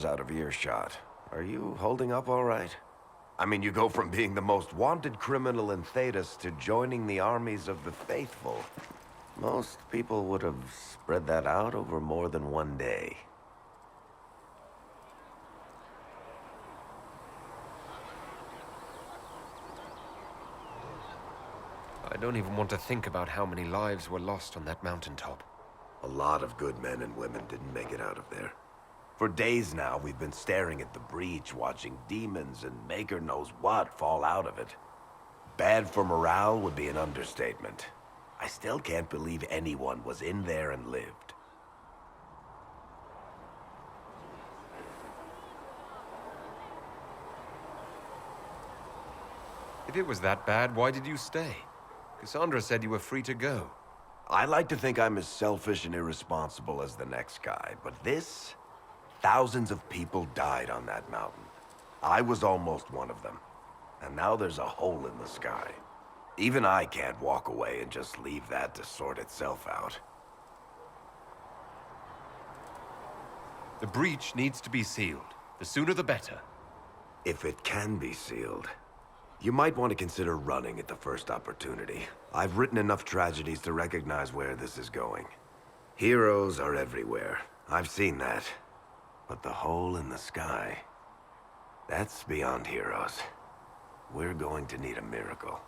out of earshot. Are you holding up all right? I mean, you go from being the most wanted criminal in Thedas to joining the armies of the faithful. Most people would have spread that out over more than one day. I don't even want to think about how many lives were lost on that mountaintop. A lot of good men and women didn't make it out of there. For days now, we've been staring at the breach, watching demons and maker knows what fall out of it. Bad for morale would be an understatement. I still can't believe anyone was in there and lived. If it was that bad, why did you stay? Cassandra said you were free to go. I like to think I'm as selfish and irresponsible as the next guy, but this... Thousands of people died on that mountain. I was almost one of them. And now there's a hole in the sky. Even I can't walk away and just leave that to sort itself out. The breach needs to be sealed. The sooner the better. If it can be sealed, you might want to consider running at the first opportunity. I've written enough tragedies to recognize where this is going. Heroes are everywhere. I've seen that. But the hole in the sky, that's beyond heroes. We're going to need a miracle.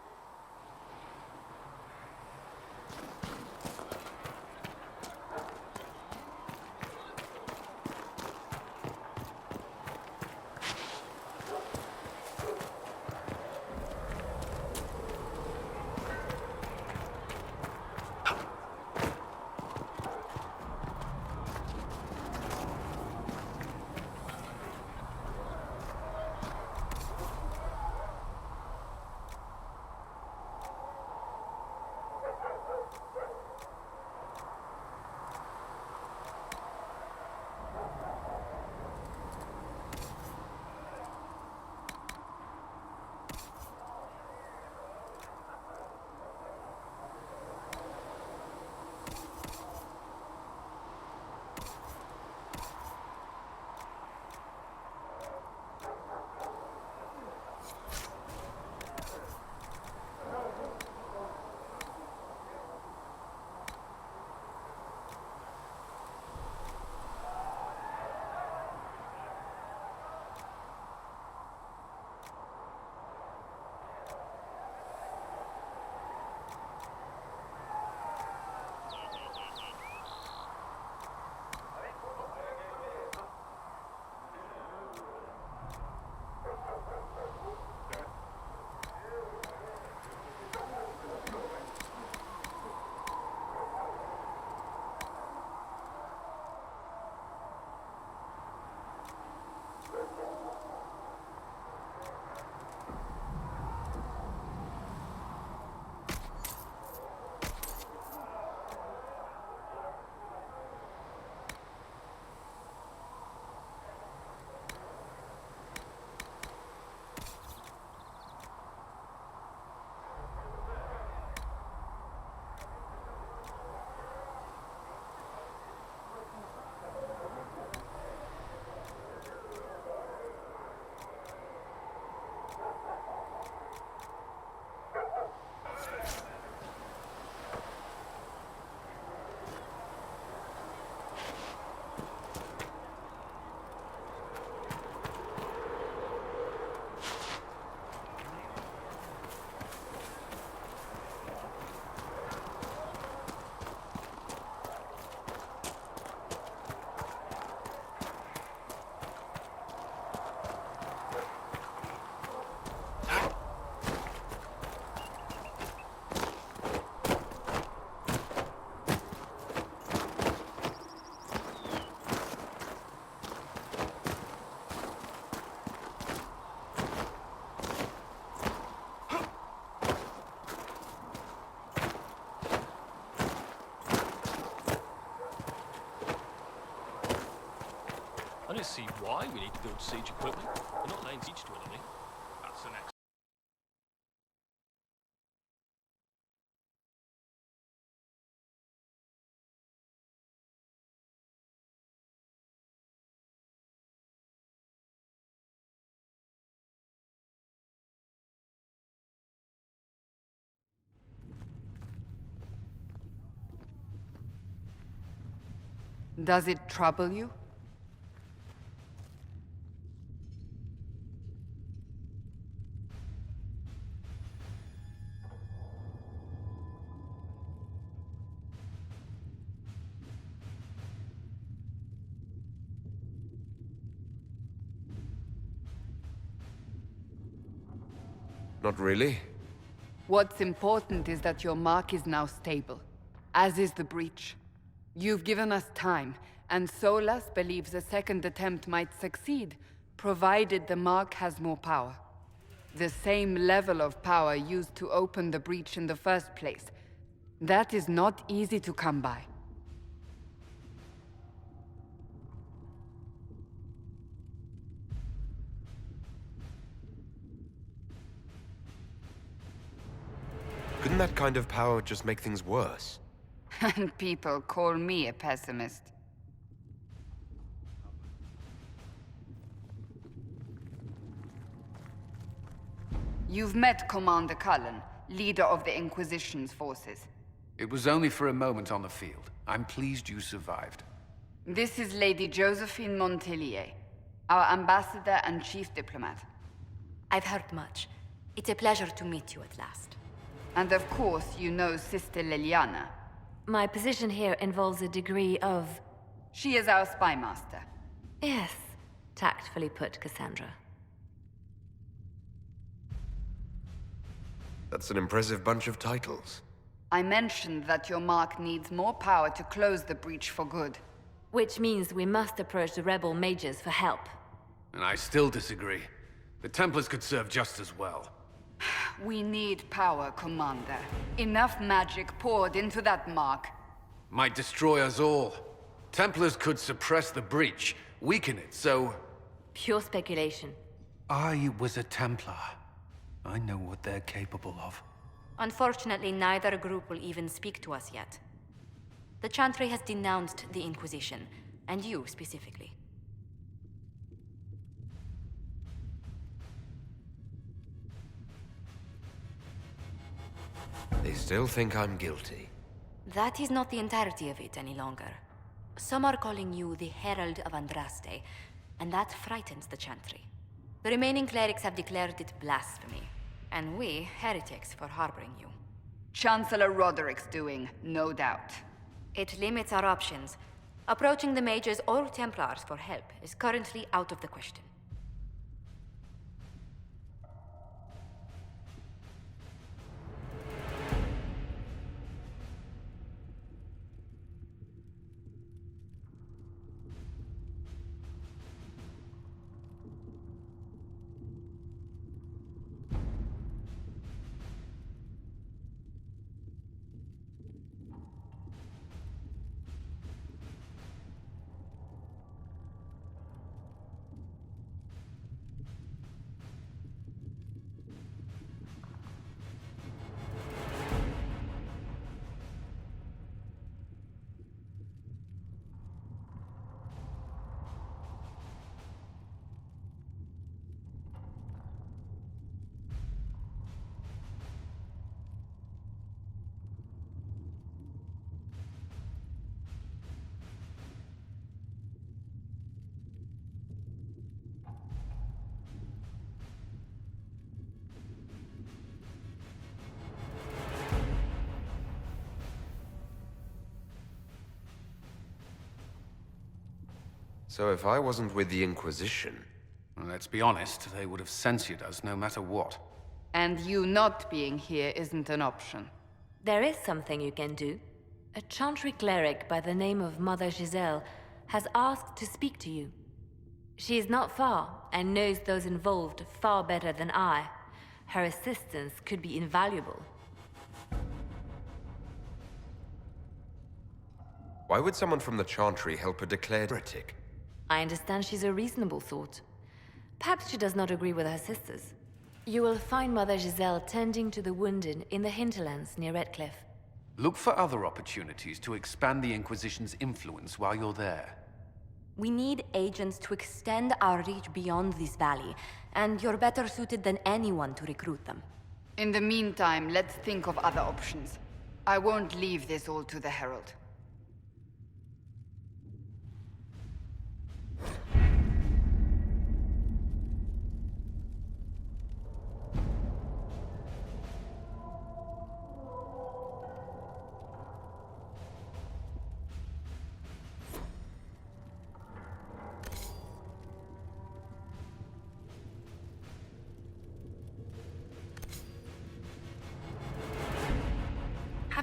I don't see why we need to build siege equipment. We're not laying siege to anything. That's the next. Does it trouble you? Not really. What's important is that your mark is now stable, as is the breach. You've given us time, and Solas believes a second attempt might succeed, provided the mark has more power. The same level of power used to open the breach in the first place. That is not easy to come by. Couldn't that kind of power just make things worse? And people call me a pessimist. You've met Commander Cullen, leader of the Inquisition's forces. It was only for a moment on the field. I'm pleased you survived. This is Lady Josephine Montelier, our ambassador and chief diplomat. I've heard much. It's a pleasure to meet you at last. And of course, you know Sister Liliana. My position here involves a degree of... She is our spy master. Yes, tactfully put, Cassandra. That's an impressive bunch of titles. I mentioned that your mark needs more power to close the breach for good. Which means we must approach the rebel mages for help. And I still disagree. The Templars could serve just as well. We need power, Commander. Enough magic poured into that mark. Might destroy us all. Templars could suppress the breach, weaken it, so... Pure speculation. I was a Templar. I know what they're capable of. Unfortunately, neither group will even speak to us yet. The Chantry has denounced the Inquisition, and you specifically. They still think I'm guilty. That is not the entirety of it any longer. Some are calling you the Herald of Andraste, and that frightens the Chantry. The remaining clerics have declared it blasphemy, and we, heretics, for harboring you. Chancellor Roderick's doing, no doubt. It limits our options. Approaching the mages or Templars for help is currently out of the question. So if I wasn't with the Inquisition... Well, let's be honest, they would have censored us no matter what. And you not being here isn't an option. There is something you can do. A Chantry cleric by the name of Mother Giselle has asked to speak to you. She is not far, and knows those involved far better than I. Her assistance could be invaluable. Why would someone from the Chantry help a declared heretic? I understand she's a reasonable thought. Perhaps she does not agree with her sisters. You will find Mother Giselle tending to the wounded in the hinterlands near Redcliffe. Look for other opportunities to expand the Inquisition's influence while you're there. We need agents to extend our reach beyond this valley, and you're better suited than anyone to recruit them. In the meantime, let's think of other options. I won't leave this all to the Herald.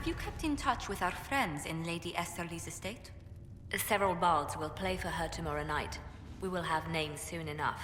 you kept in touch with our friends in Lady Esterly's estate? Several bards will play for her tomorrow night. We will have names soon enough.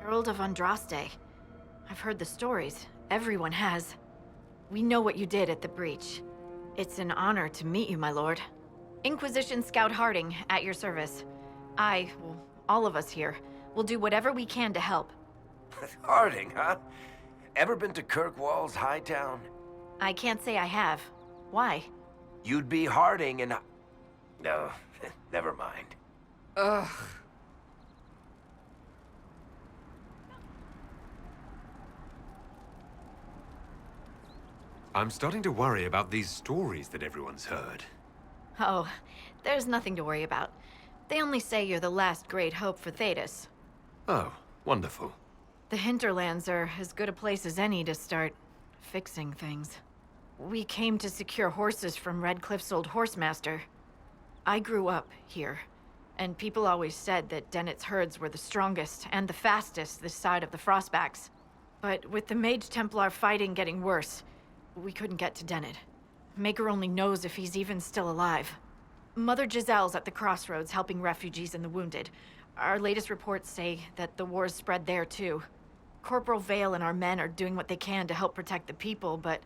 Herald of Andraste. I've heard the stories. Everyone has. We know what you did at the breach. It's an honor to meet you, my lord. Inquisition Scout Harding, at your service. All of us here, will do whatever we can to help. Harding, huh? Ever been to Kirkwall's Hightown? I can't say I have. Why? You'd be Harding and... No, never mind. Ugh. I'm starting to worry about these stories that everyone's heard. Oh, there's nothing to worry about. They only say you're the last great hope for Thedas. Oh, wonderful. The hinterlands are as good a place as any to start fixing things. We came to secure horses from Redcliffe's old horsemaster. I grew up here, and people always said that Dennett's herds were the strongest and the fastest this side of the Frostbacks. But with the Mage Templar fighting getting worse, we couldn't get to Dennett. Maker only knows if he's even still alive. Mother Giselle's at the crossroads helping refugees and the wounded. Our latest reports say that the war's spread there too. Corporal Vale and our men are doing what they can to help protect the people, but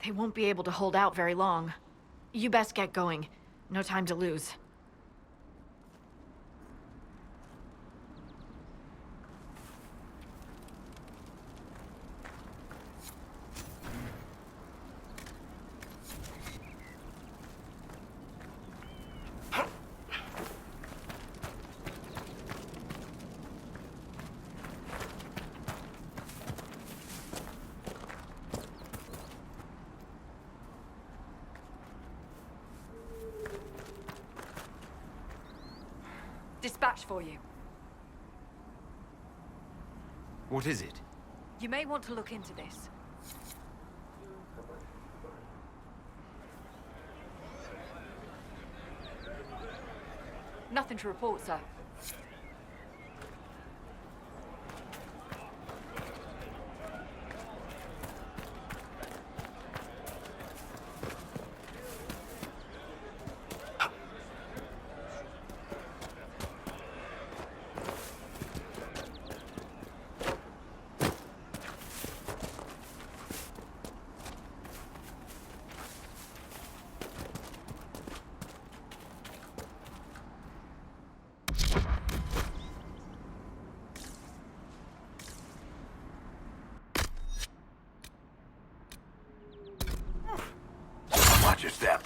they won't be able to hold out very long. You best get going. No time to lose. Dispatch for you. What is it? You may want to look into this. Nothing to report, sir. Watch your step.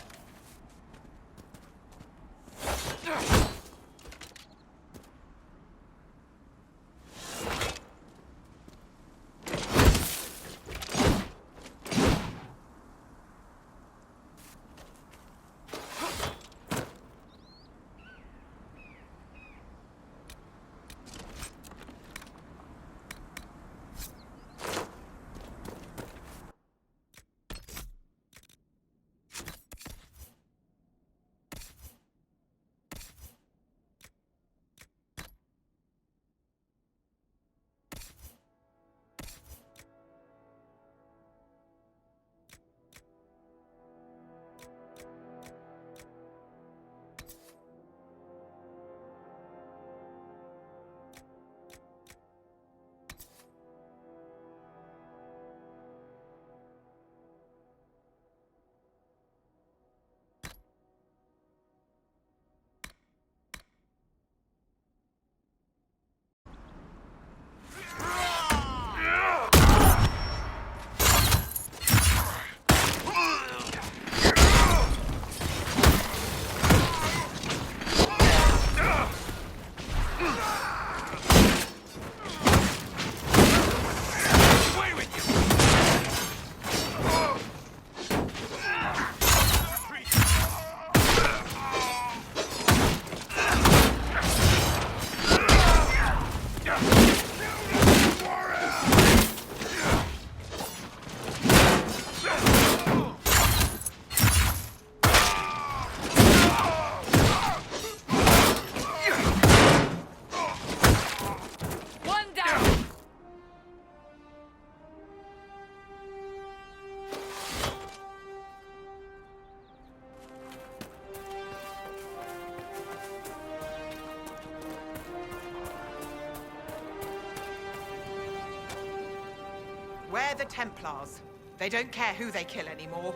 We're the Templars. They don't care who they kill anymore.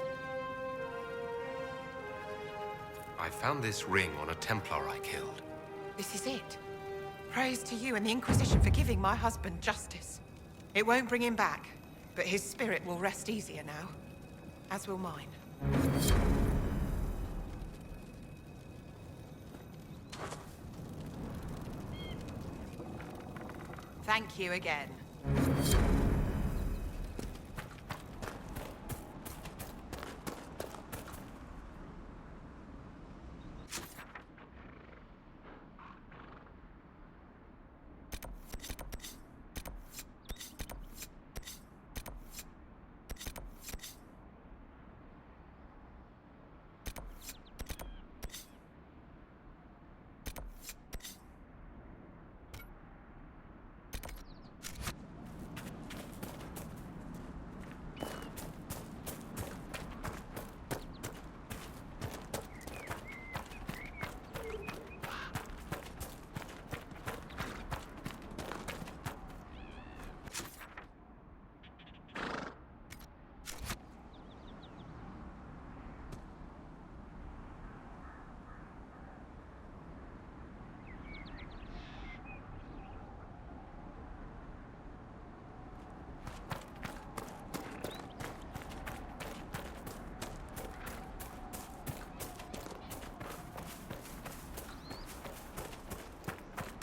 I found this ring on a Templar I killed. This is it. Praise to you and the Inquisition for giving my husband justice. It won't bring him back, but his spirit will rest easier now. As will mine. Thank you again.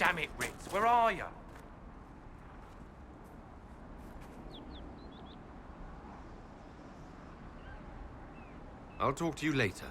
Damn it, Ritz, where are you? I'll talk to you later.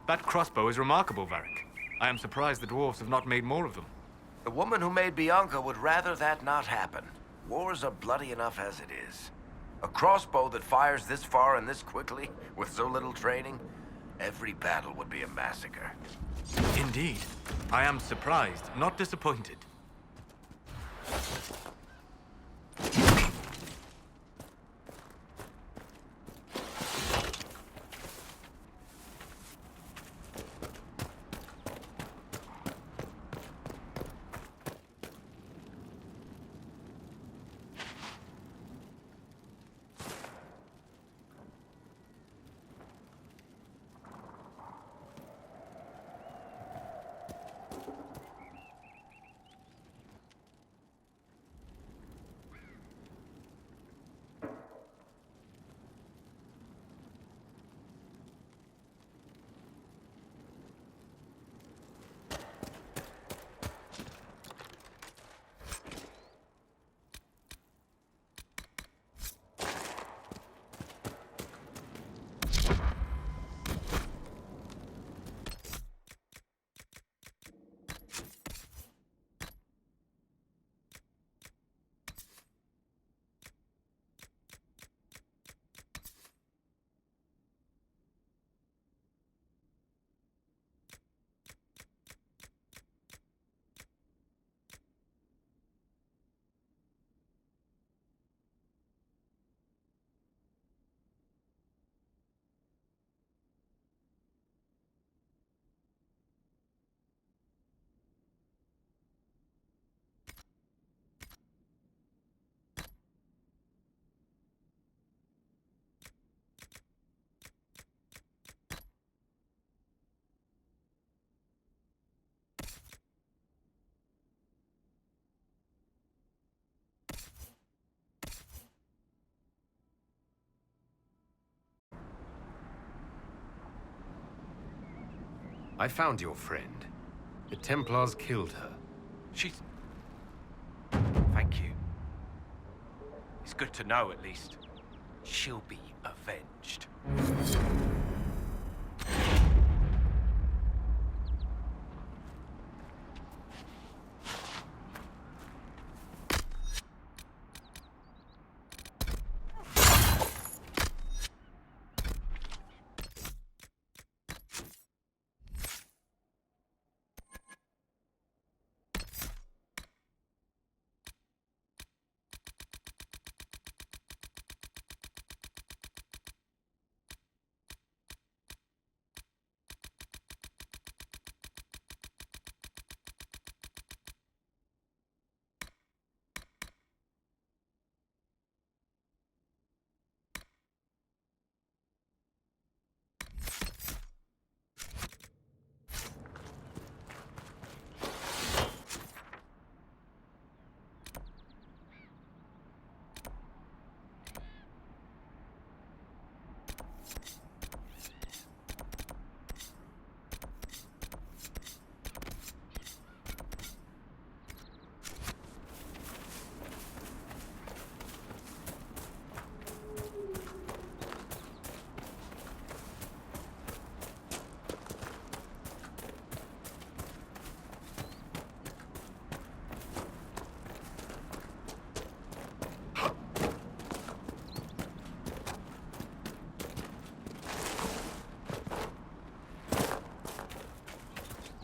That crossbow is remarkable, Varric. I am surprised the dwarves have not made more of them. The woman who made Bianca would rather that not happen. Wars are bloody enough as it is. A crossbow that fires this far and this quickly, with so little training, every battle would be a massacre. Indeed. I am surprised, not disappointed. I found your friend. The Templars killed her. She's... Thank you. It's good to know, at least. She'll be avenged.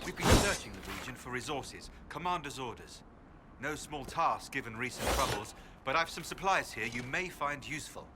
We've been searching the region for resources, commander's orders. No small task given recent troubles, but I've some supplies here you may find useful.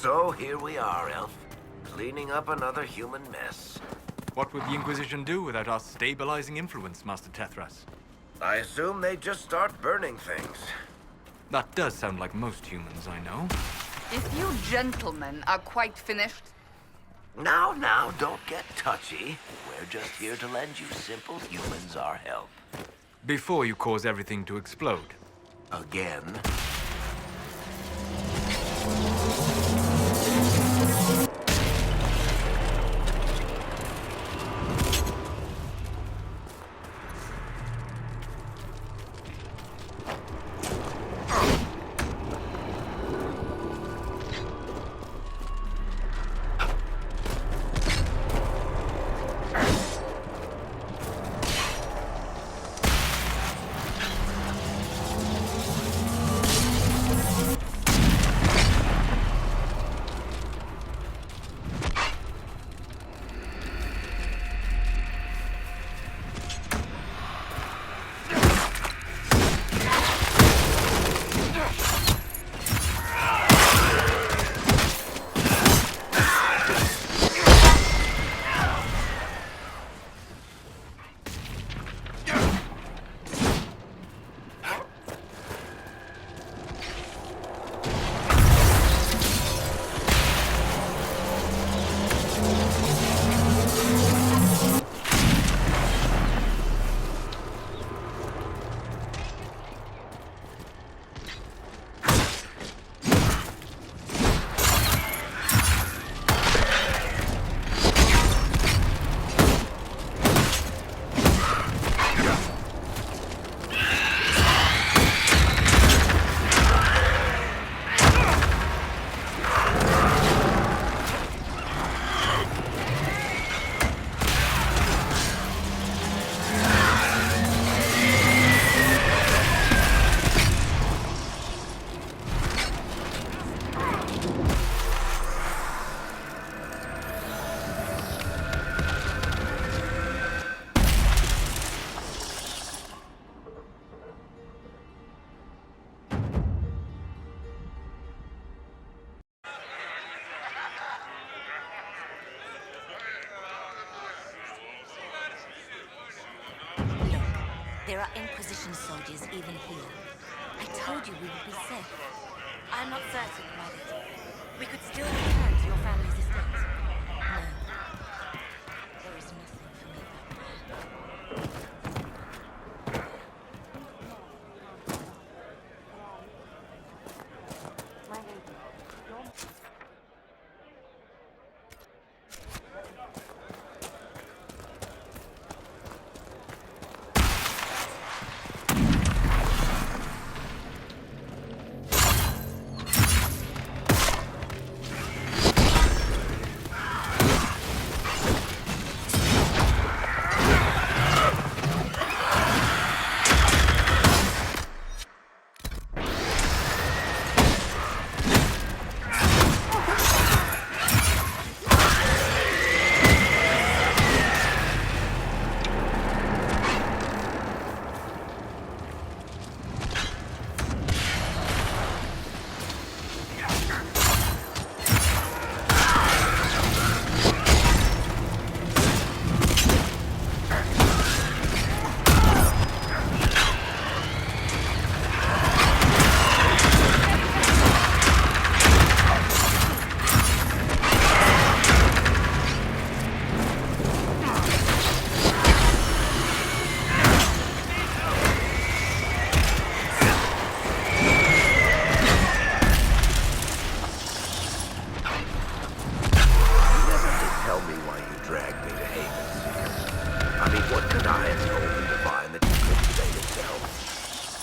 So here we are, Elf. Cleaning up another human mess. What would the Inquisition do without our stabilizing influence, Master Tethras? I assume they just start burning things. That does sound like most humans I know. If you gentlemen are quite finished, Now, don't get touchy. We're just here to lend you simple humans our help. Before you cause everything to explode. Again. There are Inquisition soldiers even here. I told you we would be safe. I'm not certain, Mother. We could still return to your family's estate. No. There is nothing for me back there.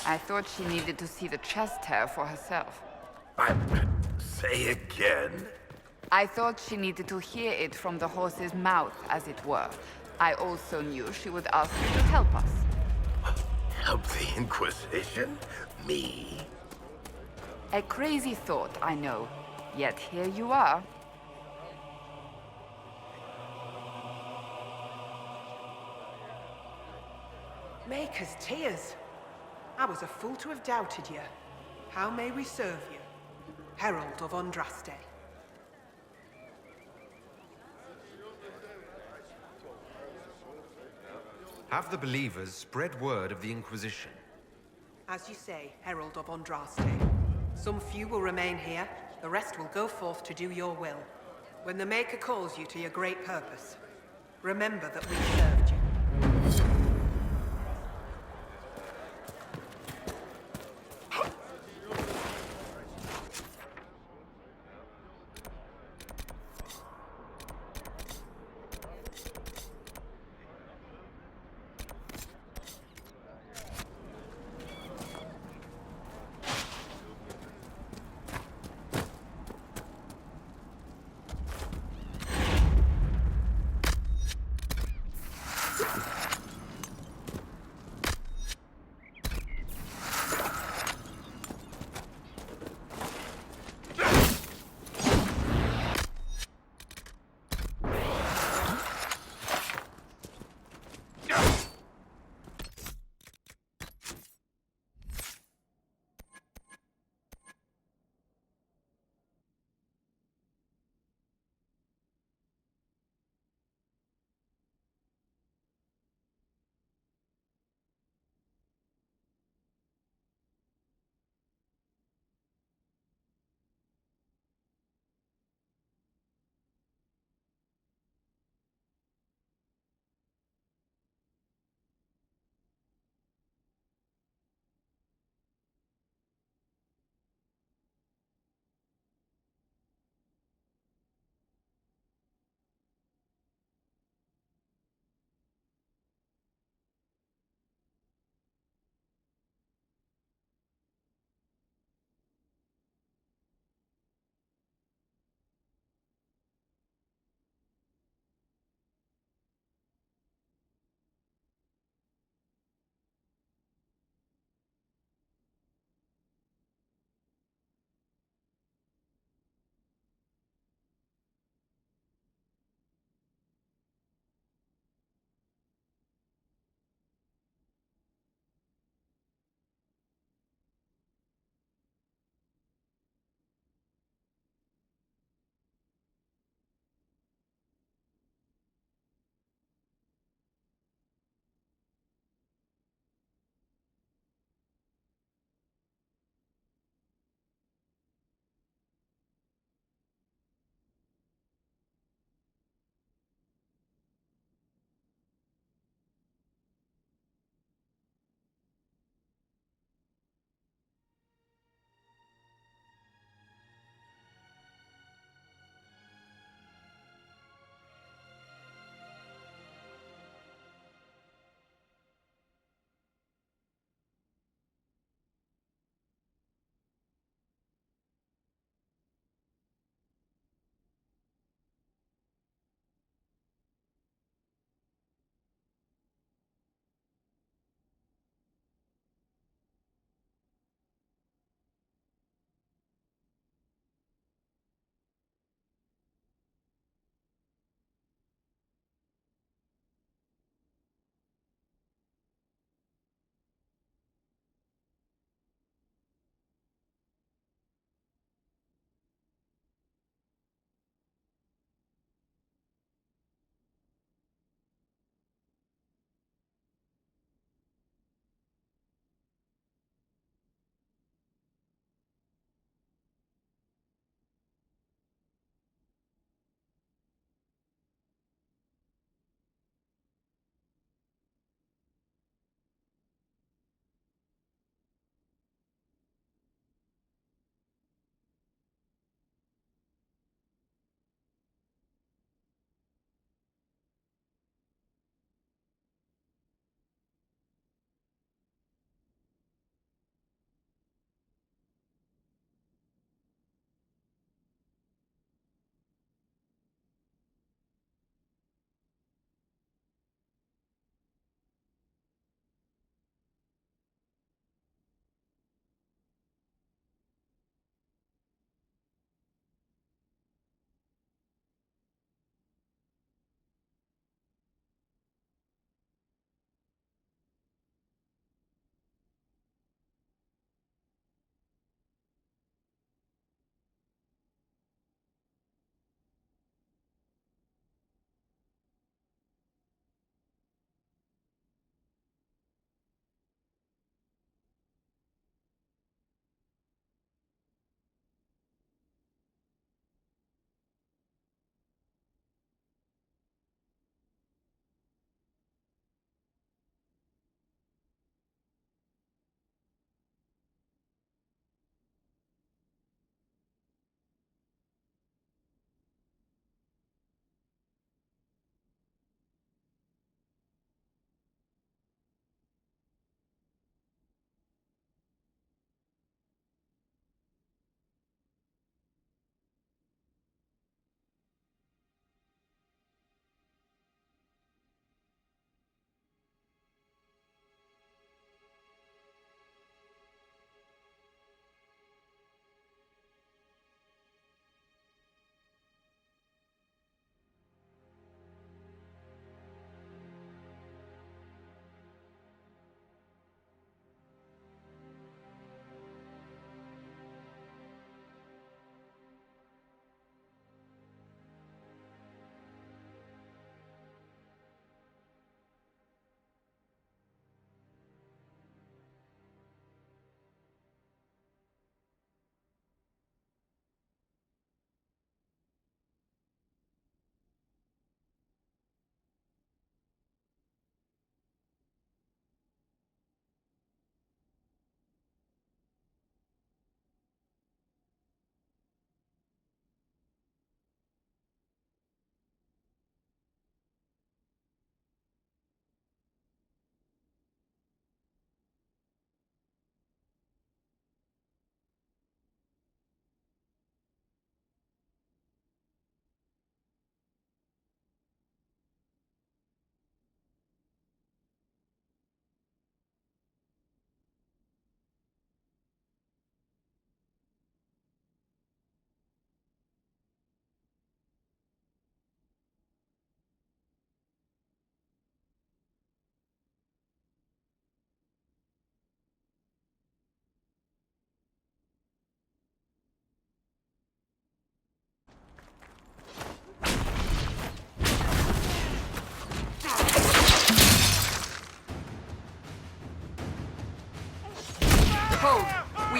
I thought she needed to see the chest hair for herself. Say again? I thought she needed to hear it from the horse's mouth, as it were. I also knew she would ask you to help us. Help the Inquisition? Me? A crazy thought, I know. Yet here you are. Maker's tears. I was a fool to have doubted you. How may we serve you? Herald of Andraste. Have the believers spread word of the Inquisition. As you say, Herald of Andraste. Some few will remain here, the rest will go forth to do your will. When the Maker calls you to your great purpose, remember that we served you.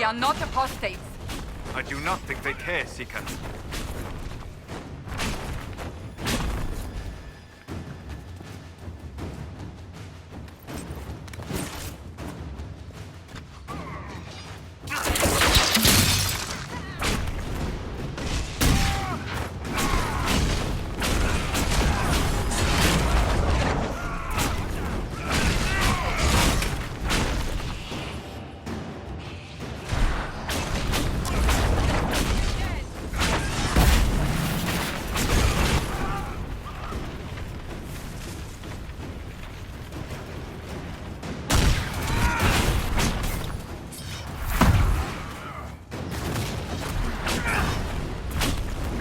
are not apostates. I do not think they care, Seeker.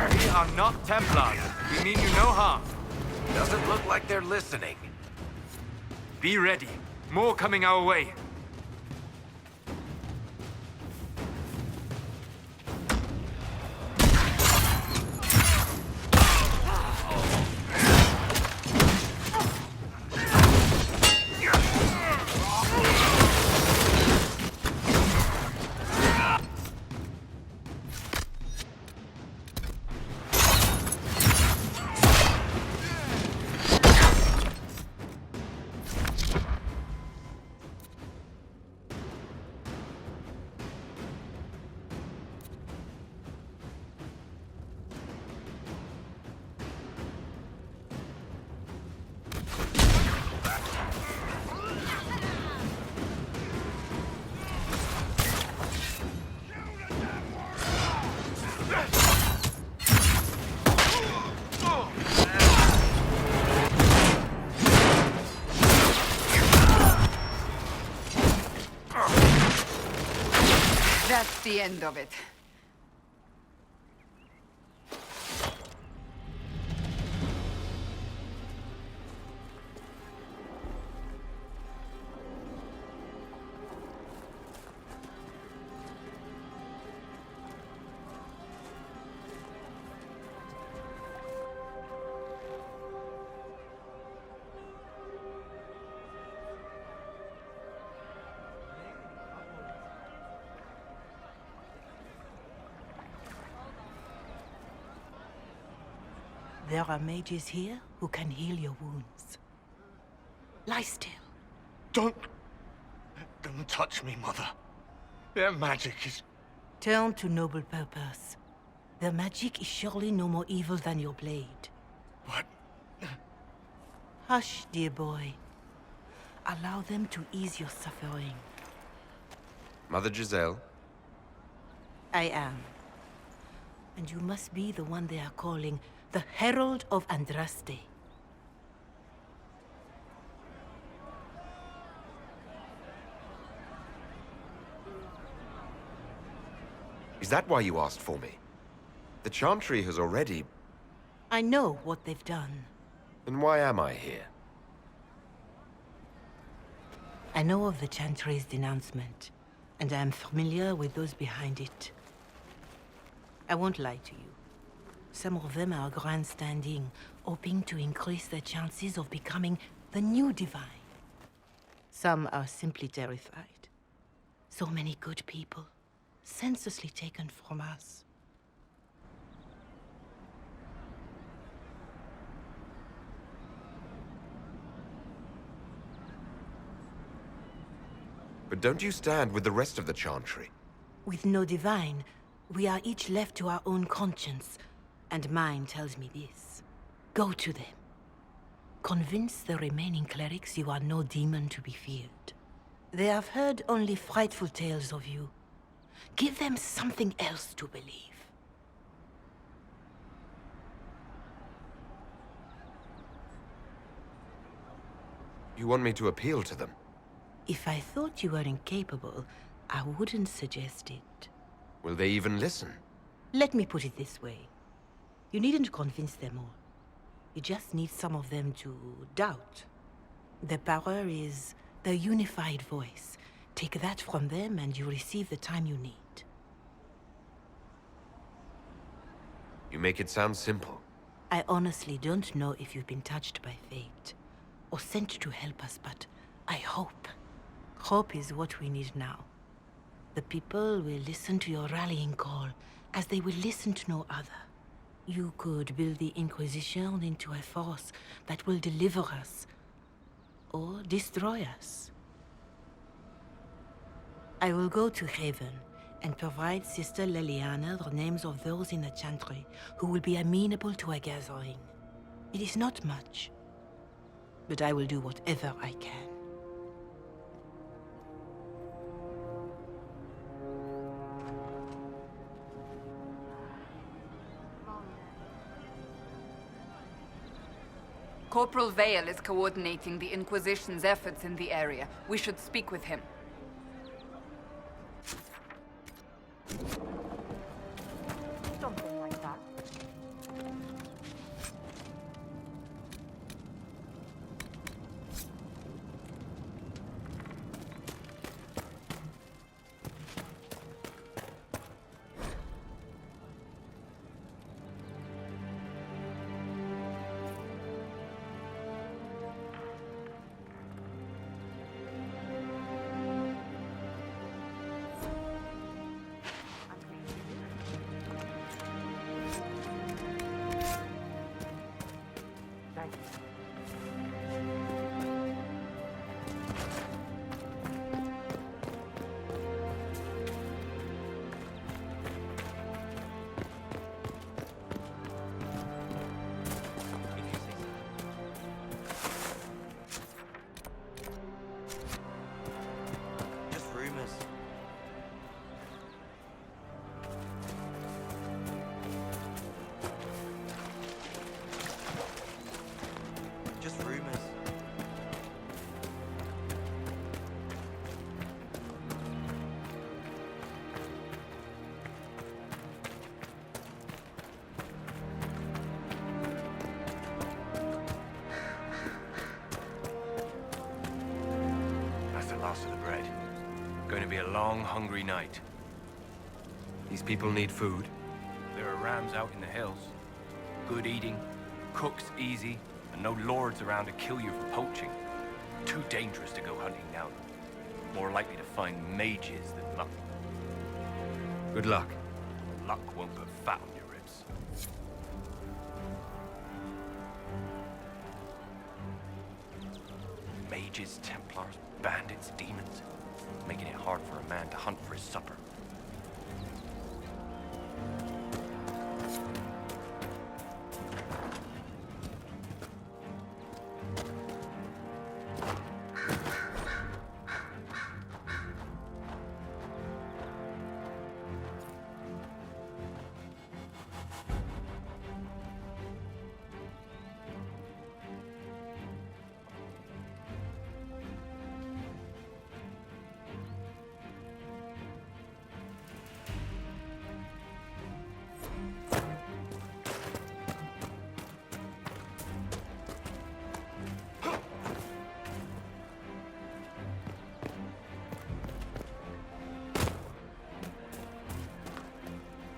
We are not Templars. We mean you no harm. Doesn't look like they're listening. Be ready. More coming our way. That's the end of it. There are mages here who can heal your wounds. Lie still. Don't touch me, Mother. Their magic is... Turn to noble purpose. Their magic is surely no more evil than your blade. What? Hush, dear boy. Allow them to ease your suffering. Mother Giselle? I am. And you must be the one they are calling the Herald of Andraste. Is that why you asked for me? The Chantry has already... I know what they've done. Then why am I here? I know of the Chantry's denouncement, and I am familiar with those behind it. I won't lie to you. Some of them are grandstanding, hoping to increase their chances of becoming the new divine. Some are simply terrified. So many good people, senselessly taken from us. But don't you stand with the rest of the Chantry? With no divine, we are each left to our own conscience. And mine tells me this. Go to them. Convince the remaining clerics you are no demon to be feared. They have heard only frightful tales of you. Give them something else to believe. You want me to appeal to them? If I thought you were incapable, I wouldn't suggest it. Will they even listen? Let me put it this way. You needn't convince them all. You just need some of them to doubt. Their power is their unified voice. Take that from them and you receive the time you need. You make it sound simple. I honestly don't know if you've been touched by fate, or sent to help us, but I hope. Hope is what we need now. The people will listen to your rallying call, as they will listen to no other. You could build the Inquisition into a force that will deliver us, or destroy us. I will go to Haven and provide Sister Leliana the names of those in the Chantry who will be amenable to a gathering. It is not much, but I will do whatever I can. Corporal Vale is coordinating the Inquisition's efforts in the area. We should speak with him. Something like that. Just rumors. Just rumors. That's the last of the bread. Going to be a long, hungry night. These people need food. There are rams out in the hills. Good eating, cooks easy, and no lords around to kill you for poaching. Too dangerous to go hunting now. More likely to find mages than luck. Good luck. Luck won't put fat on your ribs. Mages, Templars, bandits, demons. Making it hard for a man to hunt for his supper.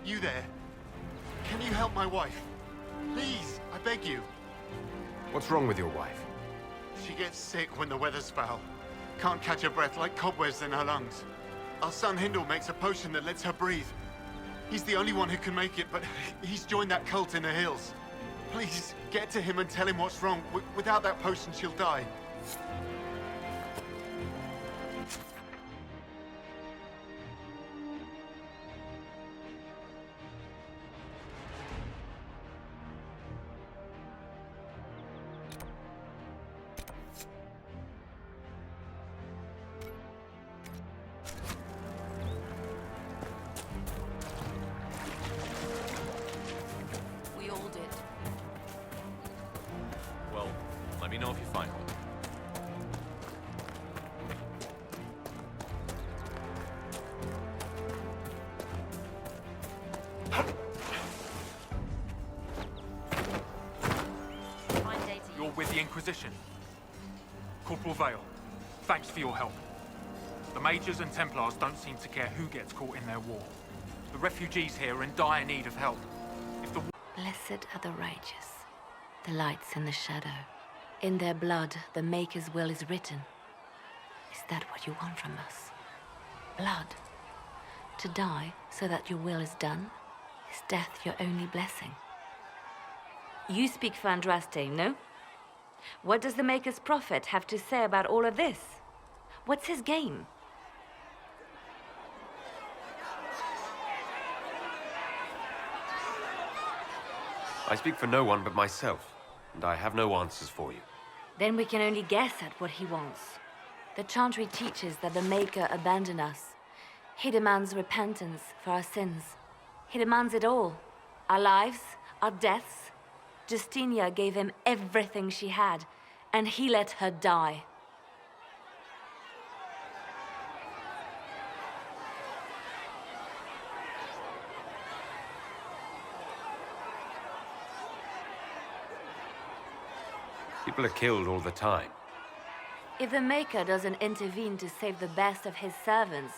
You there? Can you help my wife? Please, I beg you. What's wrong with your wife? She gets sick when the weather's foul. Can't catch her breath like cobwebs in her lungs. Our son Hindle makes a potion that lets her breathe. He's the only one who can make it, but he's joined that cult in the hills. Please, get to him and tell him what's wrong. Without that potion, she'll die. We all did. Well, let me know if you find one. Fine day to you. You're with the Inquisition. Corporal Vale, thanks for your help. The Mages and Templars don't seem to care who gets caught in their war. The refugees here are in dire need of help. If the Blessed are the righteous, the lights in the shadow. In their blood, the Maker's will is written. Is that what you want from us? Blood? to die so that your will is done? Is death your only blessing? You speak for Andraste, no? What does the Maker's prophet have to say about all of this? What's his game? I speak for no one but myself, and I have no answers for you. Then we can only guess at what he wants. The Chantry teaches that the Maker abandoned us. He demands repentance for our sins. He demands it all. Our lives, our deaths. Justinia gave him everything she had, and he let her die. People are killed all the time. If the Maker doesn't intervene to save the best of his servants,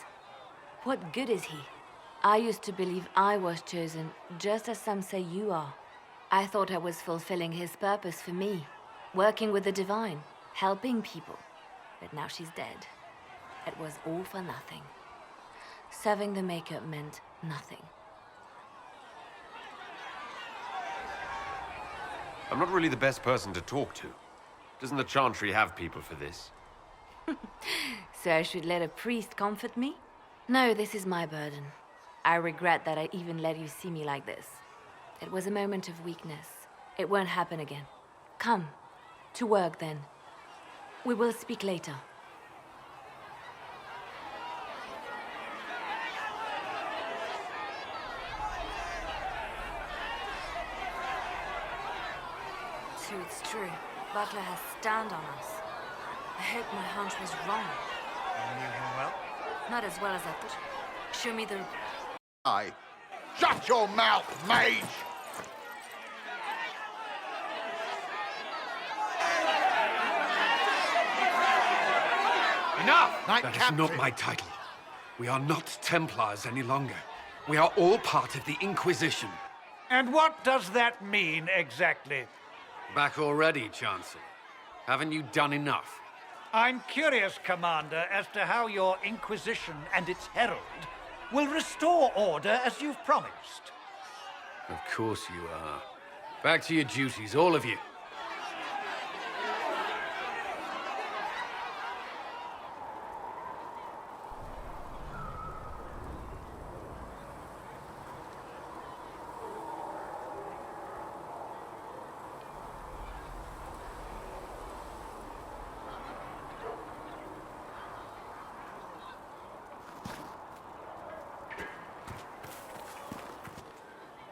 what good is he? I used to believe I was chosen, just as some say you are. I thought I was fulfilling his purpose for me, working with the divine, helping people. But now she's dead. It was all for nothing. Serving the Maker meant nothing. I'm not really the best person to talk to. Doesn't the Chantry have people for this? So I should let a priest comfort me? No, this is my burden. I regret that I even let you see me like this. It was a moment of weakness. It won't happen again. Come, to work then. We will speak later. So it's true. Butler has stand on us. I hope my hunch was wrong. You knew him well? Not as well as I thought. Show me the... Aye. Shut your mouth, mage! Enough! That is not my title. We are not Templars any longer. We are all part of the Inquisition. And what does that mean, exactly? Back already, Chancellor. Haven't you done enough? I'm curious, Commander, as to how your Inquisition and its herald will restore order as you've promised. Of course you are. Back to your duties, all of you.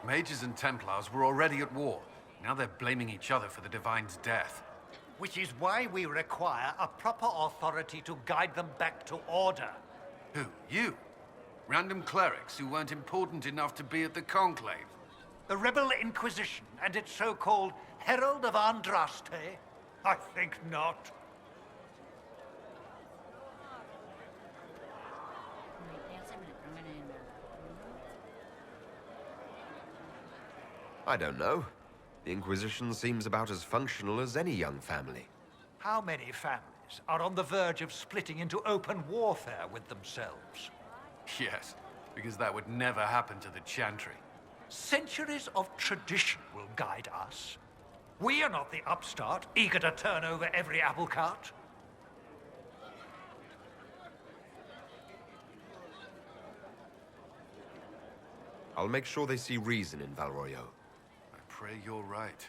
Mages and Templars were already at war. Now they're blaming each other for the Divine's death. Which is why we require a proper authority to guide them back to order. Who? You? Random clerics who weren't important enough to be at the Conclave? The Rebel Inquisition and its so-called Herald of Andraste? I think not. I don't know. The Inquisition seems about as functional as any young family. How many families are on the verge of splitting into open warfare with themselves? Yes, because that would never happen to the Chantry. Centuries of tradition will guide us. We are not the upstart, eager to turn over every apple cart. I'll make sure they see reason in Valroyo. I pray you're right.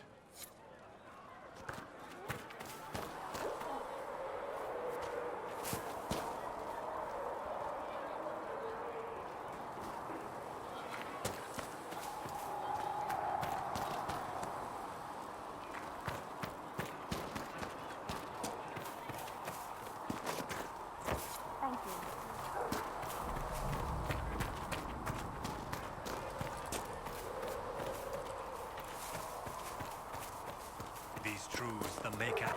These truths the Maker.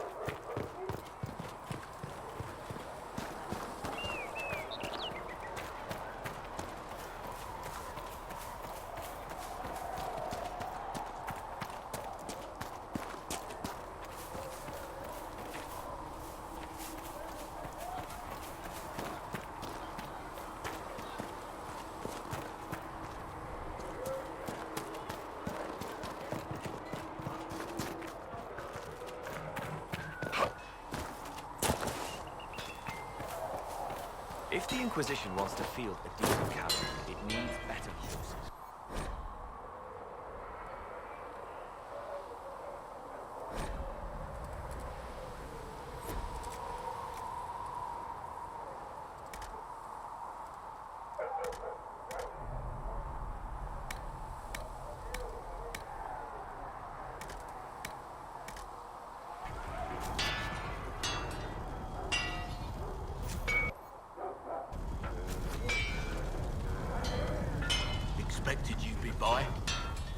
If the Inquisition wants to field a decent cavalry, it needs better horses. Expected you'd be by.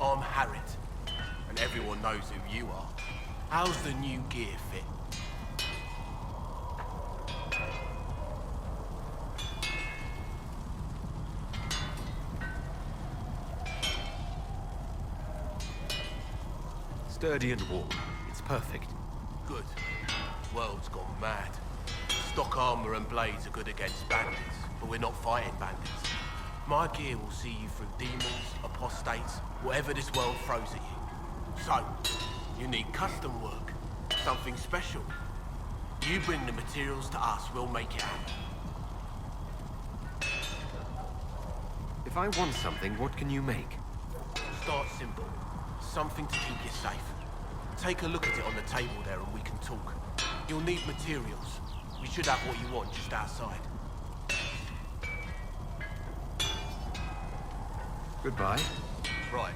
I'm Harriet, and everyone knows who you are. How's the new gear fit? Sturdy and warm. It's perfect. Good. World's gone mad. Stock armor and blades are good against bandits, but we're not fighting bandits. My gear will see you through demons, apostates, whatever this world throws at you. So, you need custom work, something special. You bring the materials to us, we'll make it happen. If I want something, what can you make? Start simple. Something to keep you safe. Take a look at it on the table there and we can talk. You'll need materials. We should have what you want just outside. Goodbye. Right.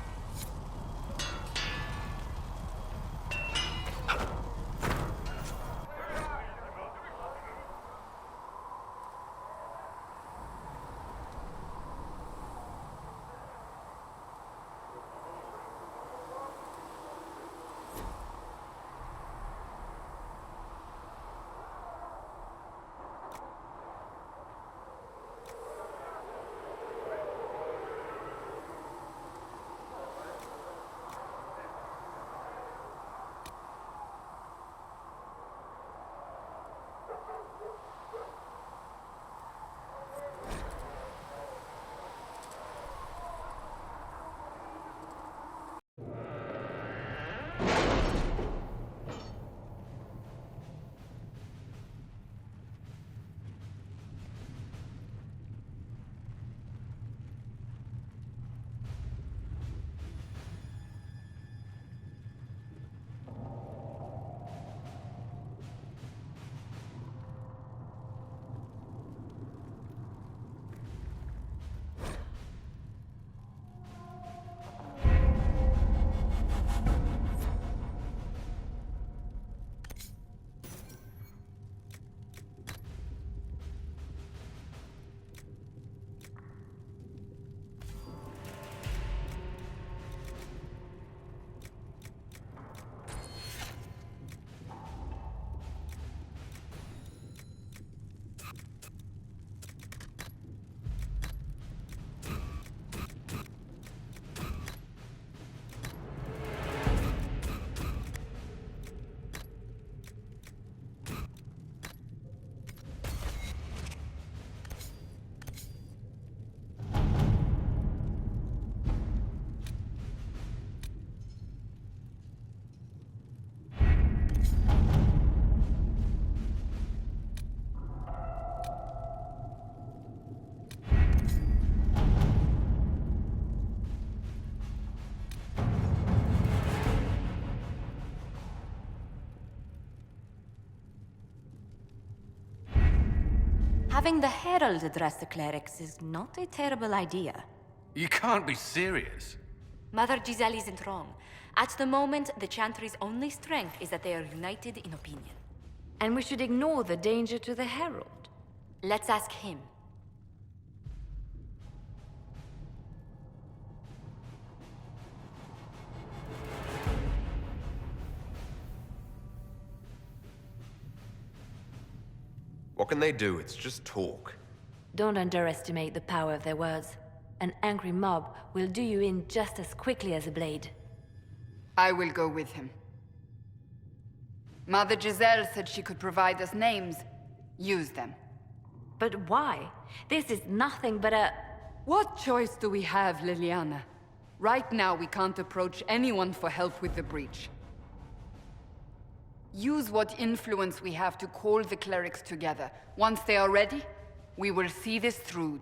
Having the Herald address the clerics is not a terrible idea. You can't be serious. Mother Giselle isn't wrong. At the moment, the Chantry's only strength is that they are united in opinion. And we should ignore the danger to the Herald. Let's ask him. What can they do? It's just talk. Don't underestimate the power of their words. An angry mob will do you in just as quickly as a blade. I will go with him. Mother Giselle said she could provide us names. Use them. But why? This is nothing but a... What choice do we have, Liliana? Right now, we can't approach anyone for help with the breach. Use what influence we have to call the clerics together. Once they are ready, We will see this through.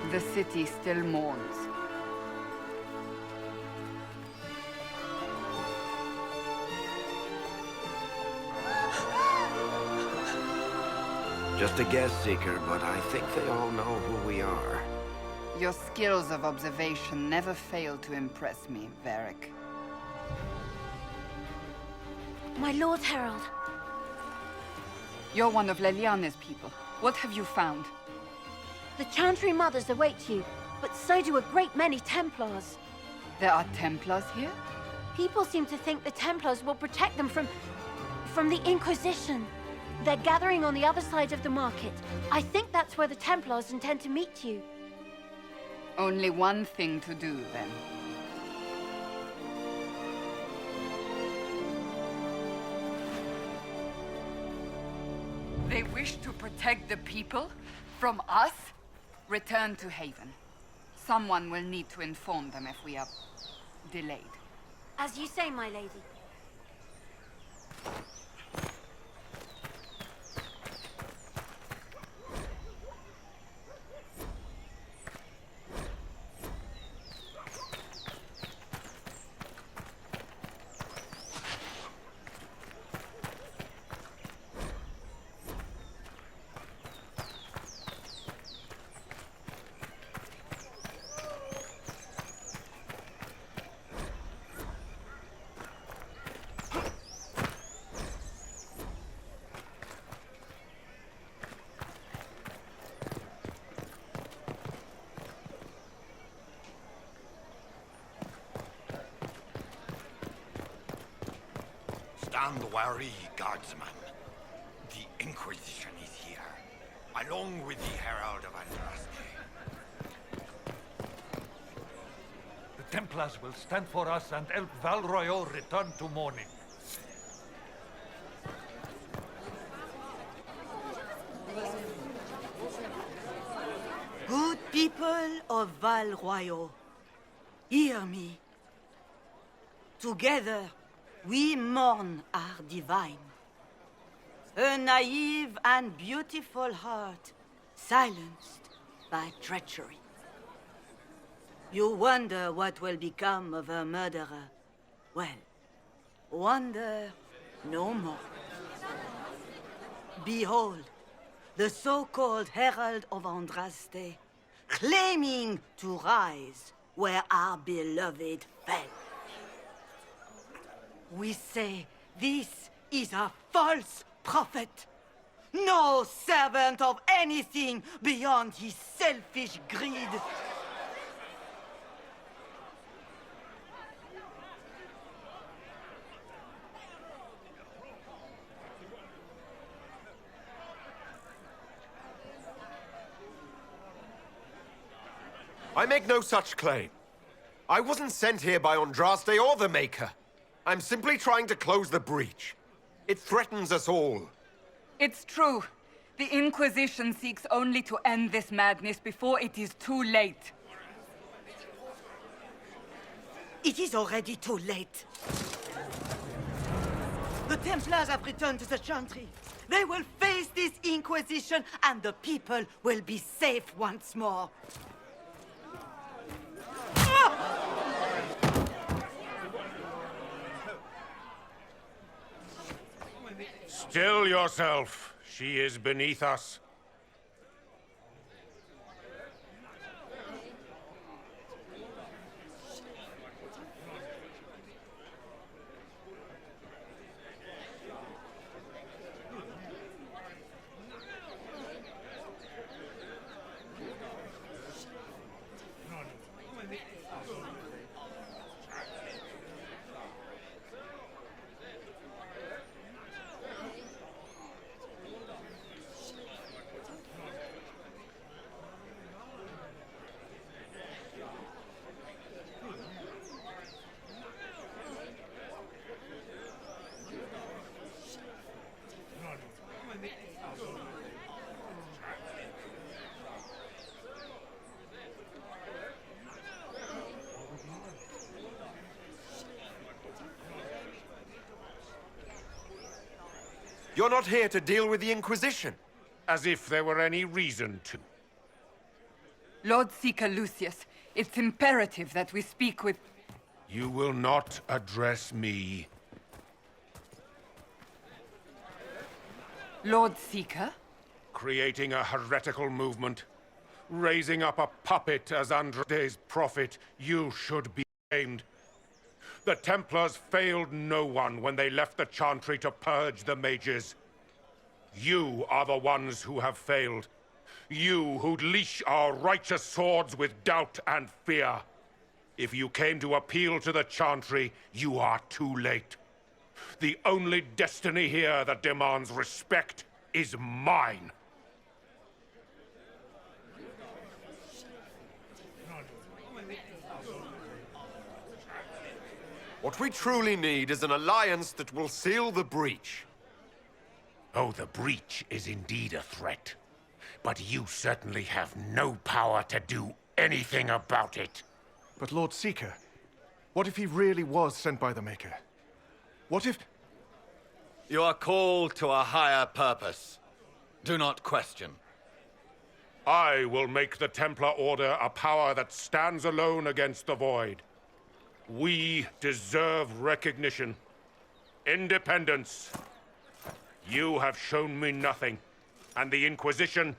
The city still mourns. Just a guess, Seeker, but I think they all know who we are. Your skills of observation never fail to impress me, Varric. My Lord Herald. You're one of Leliane's people. What have you found? The Chantry Mothers await you, but so do a great many Templars. There are Templars here? People seem to think the Templars will protect them from the Inquisition. They're gathering on the other side of the market. I think that's where the Templars intend to meet you. Only one thing to do, then. They wish to protect the people from us? Return to Haven. Someone will need to inform them if we are delayed. As you say, my lady. Stand wary, guardsman. The Inquisition is here, along with the Herald of Andraste. The Templars will stand for us and help Val Royal return to mourning. Good people of Val Royal, hear me. Together, we mourn our divine. A naive and beautiful heart, silenced by treachery. You wonder what will become of a murderer. Well, wonder no more. Behold, the so-called Herald of Andraste, claiming to rise where our beloved fell. We say this is a false prophet. No servant of anything beyond his selfish greed. I make no such claim. I wasn't sent here by Andraste or the Maker. I'm simply trying to close the breach. It threatens us all. It's true. The Inquisition seeks only to end this madness before it is too late. It is already too late. The Templars have returned to the Chantry. They will face this Inquisition, and the people will be safe once more. Still yourself. She is beneath us. You're not here to deal with the Inquisition. As if there were any reason to. Lord Seeker Lucius, it's imperative that we speak with... You will not address me. Lord Seeker? Creating a heretical movement. Raising up a puppet as Andre's prophet. You should be ashamed. The Templars failed no one when they left the Chantry to purge the mages. You are the ones who have failed. You who'd leash our righteous swords with doubt and fear. If you came to appeal to the Chantry, you are too late. The only destiny here that demands respect is mine. What we truly need is an alliance that will seal the breach. Oh, the breach is indeed a threat. But you certainly have no power to do anything about it. But Lord Seeker, what if he really was sent by the Maker? What if... You are called to a higher purpose. Do not question. I will make the Templar Order a power that stands alone against the Void. We deserve recognition. Independence. You have shown me nothing, and the Inquisition,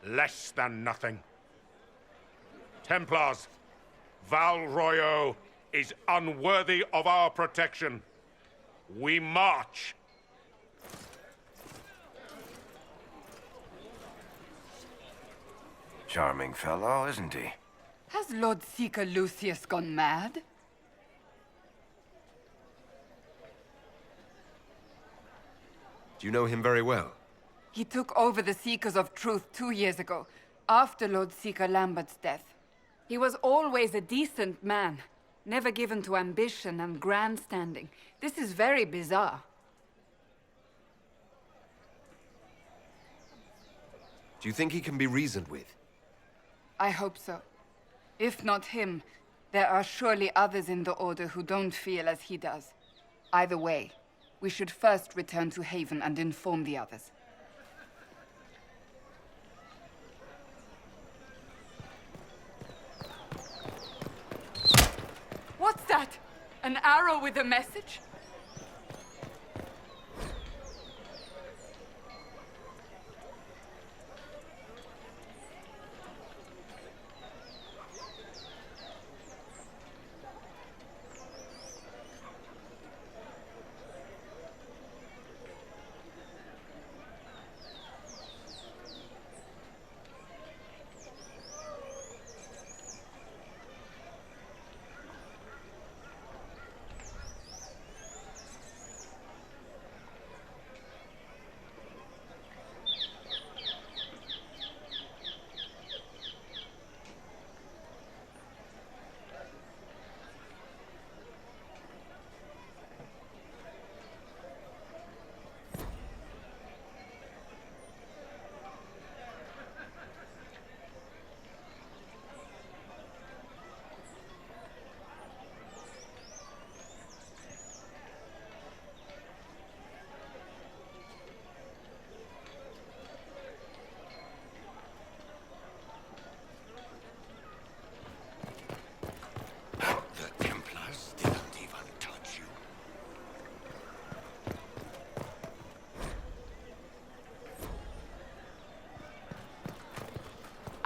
less than nothing. Templars, Val Royo is unworthy of our protection. We march. Charming fellow, isn't he? Has Lord Seeker Lucius gone mad? Do you know him very well? He took over the Seekers of Truth 2 years ago, after Lord Seeker Lambert's death. He was always a decent man, never given to ambition and grandstanding. This is very bizarre. Do you think he can be reasoned with? I hope so. If not him, there are surely others in the Order who don't feel as he does. Either way, we should first return to Haven and inform the others. What's that? An arrow with a message?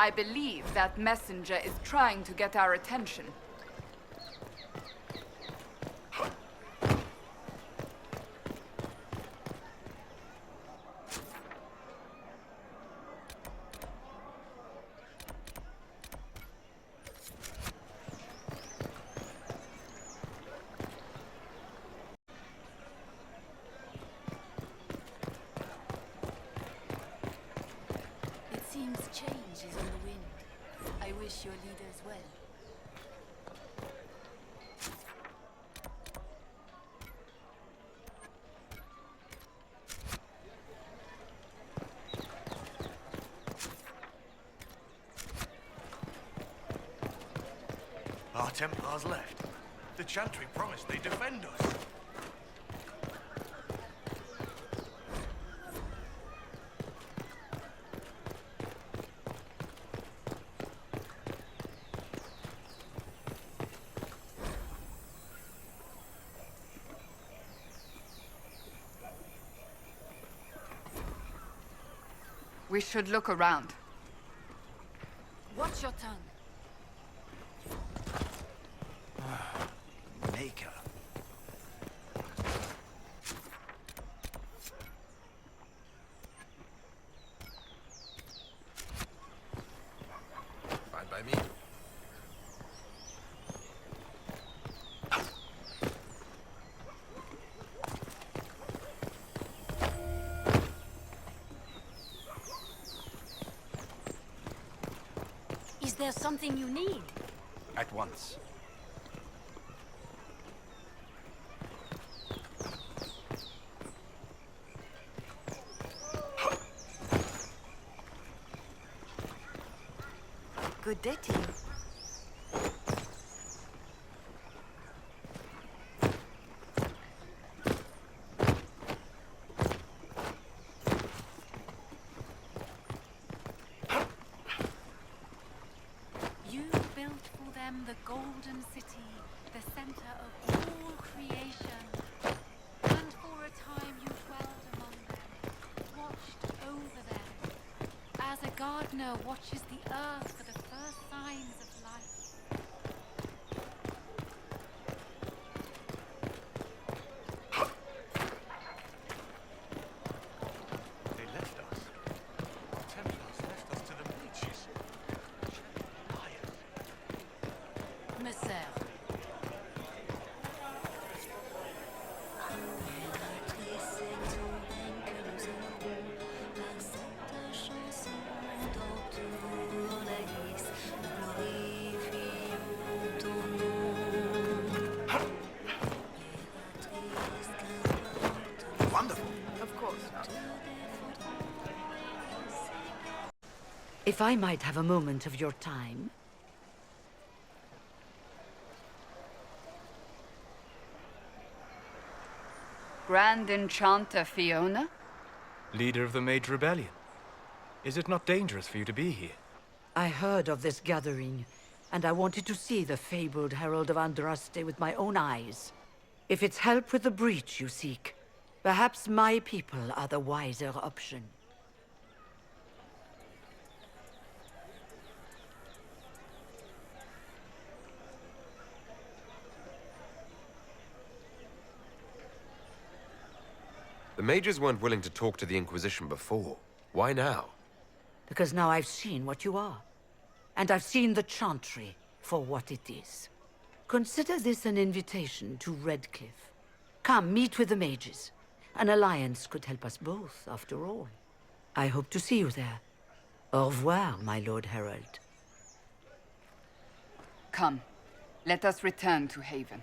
I believe that messenger is trying to get our attention. It seems change is on the wind. I wish your leaders well. Our Templars left. The Chantry promised they'd defend us. We should look around. Watch your tongue. Maker. Fine by me. Is there something you need? At once. Good day to you. You built for them the golden city, the center of all creation. And for a time you dwelled among them, watched over them, as a gardener watches the earth for the first signs of life. They left us. The Templars left us to the mages. Liars. Messer. Wonderful. Of course not. If I might have a moment of your time. Grand Enchanter Fiona? Leader of the Mage Rebellion. Is it not dangerous for you to be here? I heard of this gathering, and I wanted to see the fabled Herald of Andraste with my own eyes. If it's help with the breach you seek, perhaps my people are the wiser option. The mages weren't willing to talk to the Inquisition before. Why now? Because now I've seen what you are. And I've seen the Chantry for what it is. Consider this an invitation to Redcliffe. Come, meet with the mages. An alliance could help us both, after all. I hope to see you there. Au revoir, my Lord Herald. Come, let us return to Haven.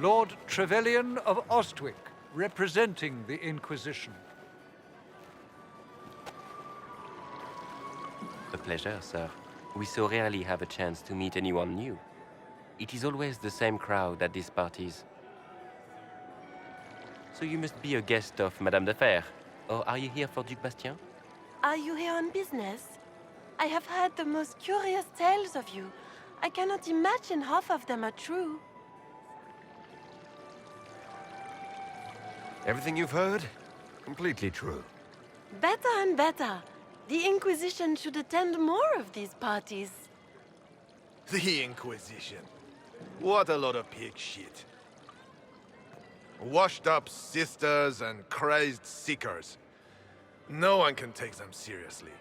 Lord Trevelyan of Ostwick, representing the Inquisition. A pleasure, sir. We so rarely have a chance to meet anyone new. It is always the same crowd at these parties. So you must be a guest of Madame de Fer, or are you here for Duc Bastien? Are you here on business? I have heard the most curious tales of you. I cannot imagine half of them are true. Everything you've heard? Completely true. Better and better. The Inquisition should attend more of these parties. The Inquisition. What a lot of pig shit. Washed up sisters and crazed seekers. No one can take them seriously.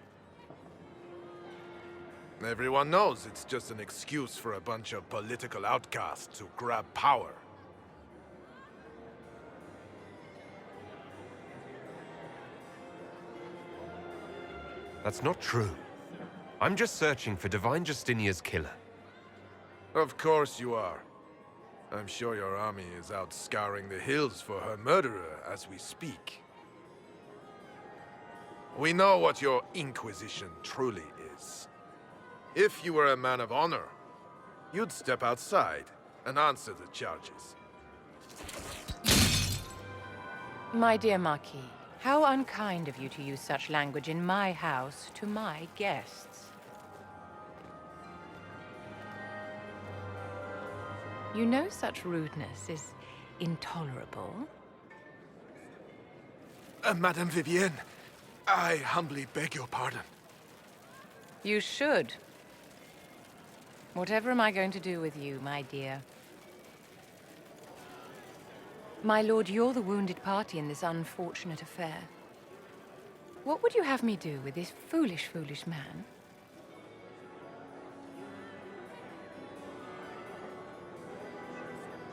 Everyone knows it's just an excuse for a bunch of political outcasts to grab power. That's not true. I'm just searching for Divine Justinia's killer. Of course you are. I'm sure your army is out scouring the hills for her murderer as we speak. We know what your Inquisition truly is. If you were a man of honor, you'd step outside and answer the charges. My dear Marquis, how unkind of you to use such language in my house to my guests. You know such rudeness is intolerable. Madame Vivienne, I humbly beg your pardon. You should. Whatever am I going to do with you, my dear? My lord, you're the wounded party in this unfortunate affair. What would you have me do with this foolish, foolish man?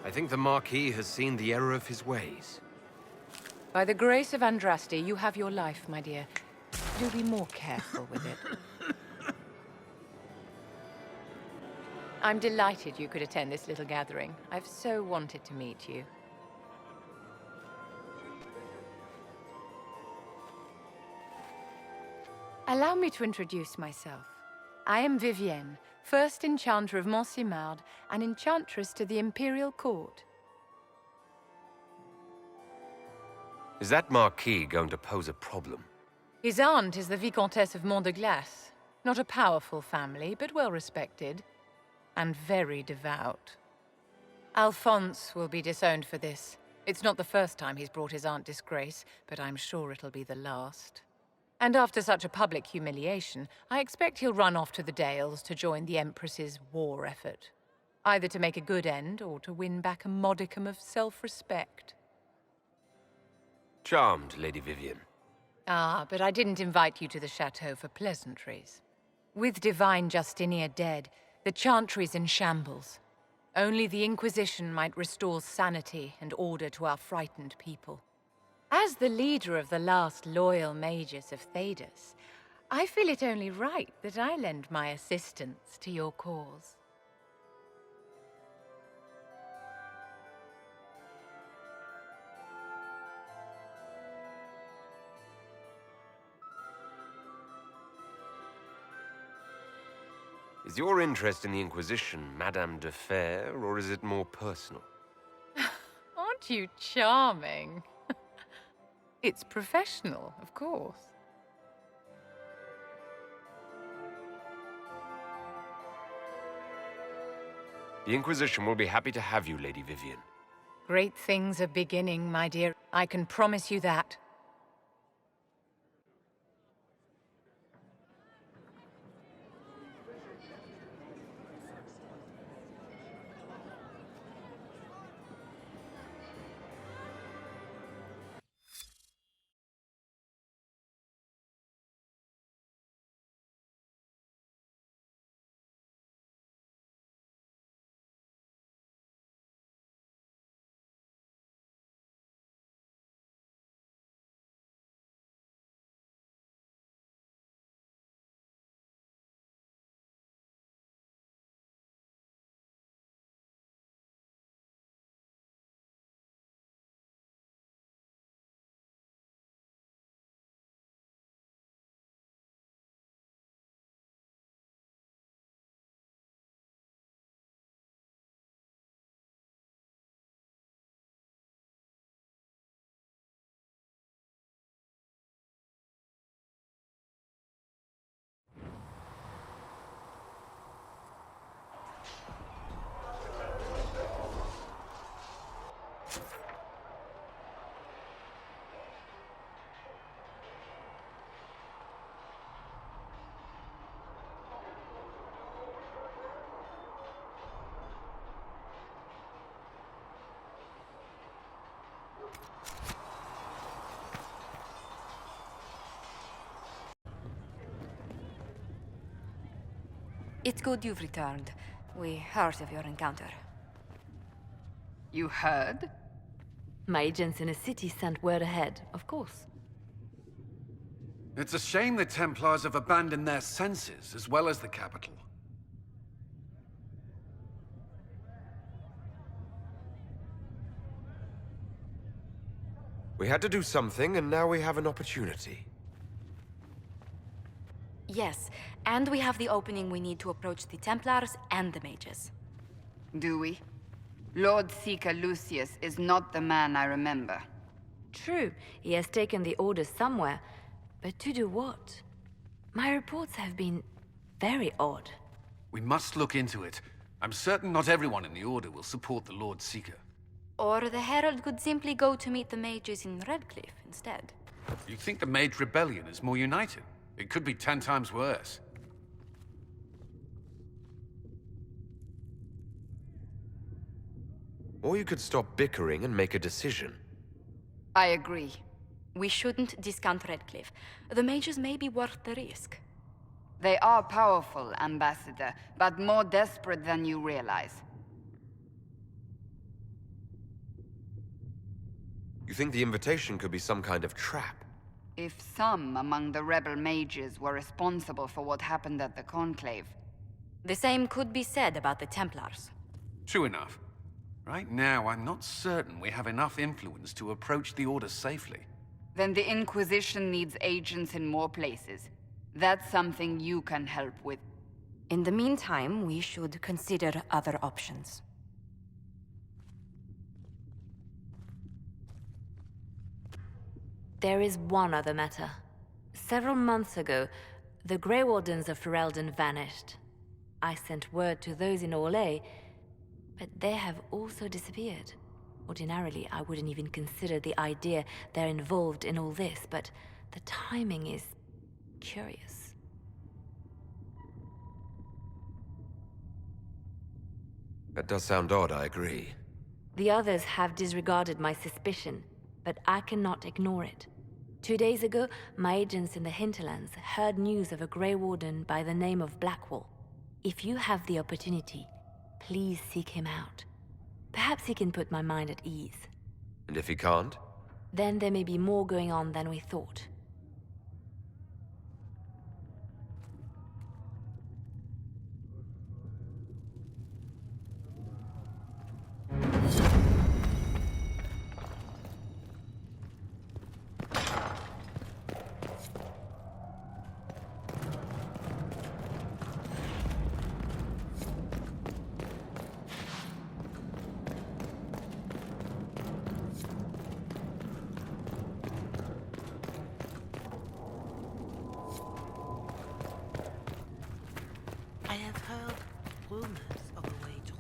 I think the Marquis has seen the error of his ways. By the grace of Andraste, you have your life, my dear. Do be more careful with it. I'm delighted you could attend this little gathering. I've so wanted to meet you. Allow me to introduce myself. I am Vivienne, first Enchanter of Montsimard and Enchantress to the Imperial Court. Is that Marquis going to pose a problem? His aunt is the Vicomtesse of Mont de Glace. Not a powerful family, but well respected. And very devout. Alphonse will be disowned for this. It's not the first time he's brought his aunt disgrace, but I'm sure it'll be the last. And after such a public humiliation, I expect he'll run off to the Dales to join the Empress's war effort. Either to make a good end, or to win back a modicum of self-respect. Charmed, Lady Vivienne. Ah, but I didn't invite you to the chateau for pleasantries. With Divine Justinia dead, the Chantry's in shambles. Only the Inquisition might restore sanity and order to our frightened people. As the leader of the last loyal mages of Thedas, I feel it only right that I lend my assistance to your cause. Is your interest in the Inquisition Madame de Fer, or is it more personal? Aren't you charming? It's professional, of course. The Inquisition will be happy to have you, Lady Vivienne. Great things are beginning, my dear. I can promise you that. It's good you've returned. We heard of your encounter. You heard? My agents in the city sent word ahead, of course. It's a shame the Templars have abandoned their senses, as well as the capital. We had to do something, and now we have an opportunity. Yes, and we have the opening we need to approach the Templars and the mages. Do we? Lord Seeker Lucius is not the man I remember. True, he has taken the orders somewhere, but to do what? My reports have been very odd. We must look into it. I'm certain not everyone in the Order will support the Lord Seeker. Or the Herald could simply go to meet the mages in Redcliffe instead. You think the Mage Rebellion is more united? It could be 10 times worse. Or you could stop bickering and make a decision. I agree. We shouldn't discount Redcliffe. The mages may be worth the risk. They are powerful, Ambassador, but more desperate than you realize. You think the invitation could be some kind of trap? If some among the rebel mages were responsible for what happened at the Conclave. The same could be said about the Templars. True enough. Right now, I'm not certain we have enough influence to approach the Order safely. Then the Inquisition needs agents in more places. That's something you can help with. In the meantime, we should consider other options. There is one other matter. Several months ago, the Grey Wardens of Ferelden vanished. I sent word to those in Orlais, but they have also disappeared. Ordinarily, I wouldn't even consider the idea they're involved in all this, but the timing is curious. That does sound odd, I agree. The others have disregarded my suspicion, but I cannot ignore it. 2 days ago, my agents in the hinterlands heard news of a Grey Warden by the name of Blackwall. If you have the opportunity, please seek him out. Perhaps he can put my mind at ease. And if he can't? Then there may be more going on than we thought. I have heard rumors of a way to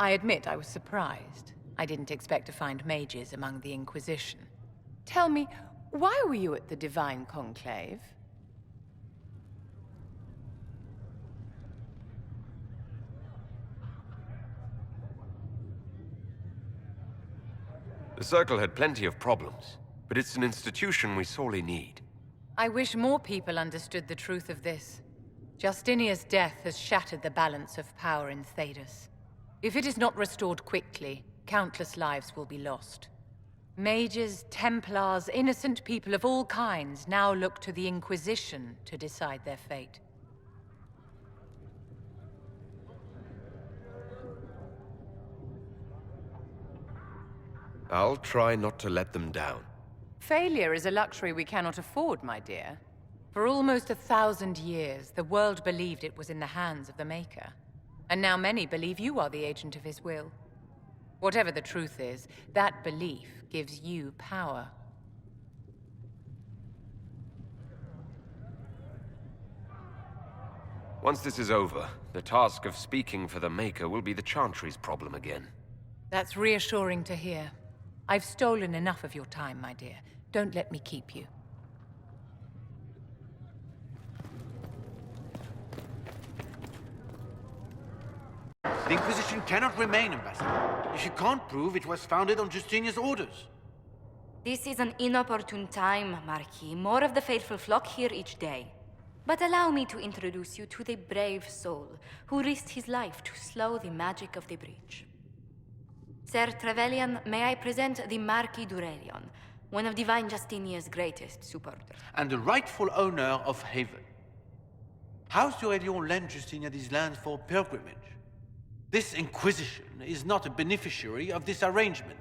I admit I was surprised. I didn't expect to find mages among the Inquisition. Tell me, why were you at the Divine Conclave? The Circle had plenty of problems, but it's an institution we sorely need. I wish more people understood the truth of this. Justinia's death has shattered the balance of power in Thedas. If it is not restored quickly, countless lives will be lost. Mages, Templars, innocent people of all kinds now look to the Inquisition to decide their fate. I'll try not to let them down. Failure is a luxury we cannot afford, my dear. For almost 1,000 years, the world believed it was in the hands of the Maker. And now many believe you are the agent of his will. Whatever the truth is, that belief gives you power. Once this is over, the task of speaking for the Maker will be the Chantry's problem again. That's reassuring to hear. I've stolen enough of your time, my dear. Don't let me keep you. The Inquisition cannot remain, Ambassador, if you can't prove it was founded on Justinian's orders. This is an inopportune time, Marquis. More of the faithful flock here each day. But allow me to introduce you to the brave soul who risked his life to slow the magic of the breach. Sir Trevelyan, may I present the Marquis d'Aurelion, one of Divine Justinia's greatest supporters. And the rightful owner of Haven. House d'Aurelion lent Justinia these lands for pilgrimage. This Inquisition is not a beneficiary of this arrangement.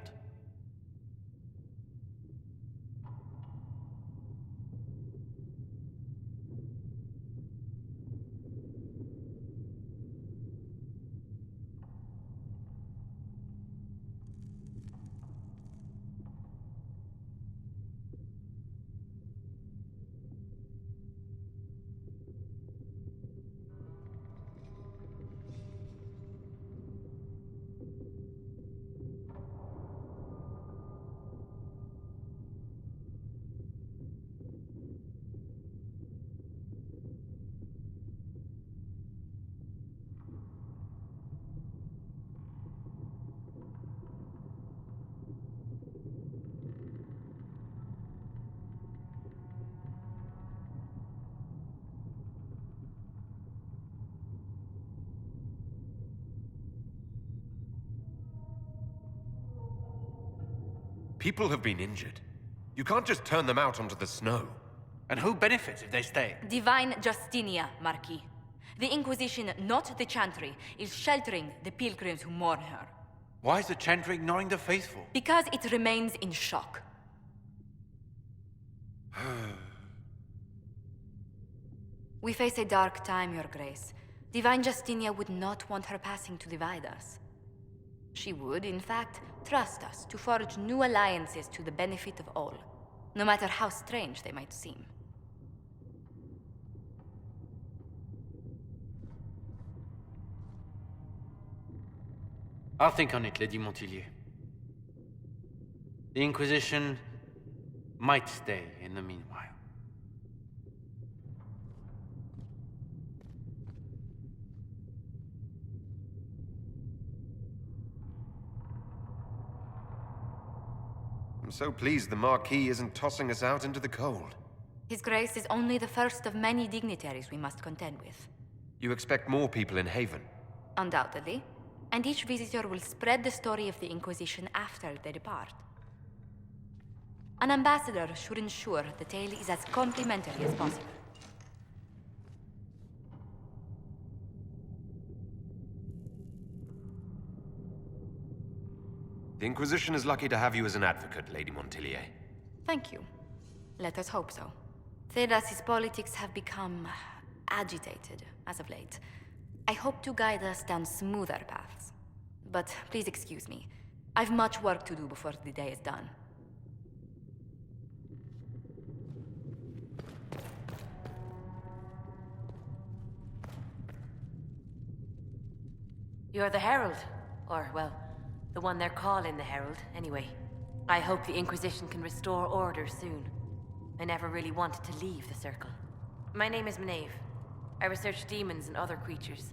People have been injured. You can't just turn them out onto the snow. And who benefits if they stay? Divine Justinia, Marquis. The Inquisition, not the Chantry, is sheltering the pilgrims who mourn her. Why is the Chantry ignoring the faithful? Because it remains in shock. We face a dark time, Your Grace. Divine Justinia would not want her passing to divide us. She would, in fact, trust us to forge new alliances to the benefit of all, no matter how strange they might seem. I'll think on it, Lady Montilyet. The Inquisition might stay in the meanwhile. I'm so pleased the Marquis isn't tossing us out into the cold. His Grace is only the first of many dignitaries we must contend with. You expect more people in Haven? Undoubtedly. And each visitor will spread the story of the Inquisition after they depart. An ambassador should ensure the tale is as complimentary as possible. The Inquisition is lucky to have you as an advocate, Lady Montilyet. Thank you. Let us hope so. Thedas's politics have become agitated as of late. I hope to guide us down smoother paths. But please excuse me. I've much work to do before the day is done. You're the Herald. Or, well, the one they're calling the Herald, anyway. I hope the Inquisition can restore order soon. I never really wanted to leave the Circle. My name is Maeve. I research demons and other creatures.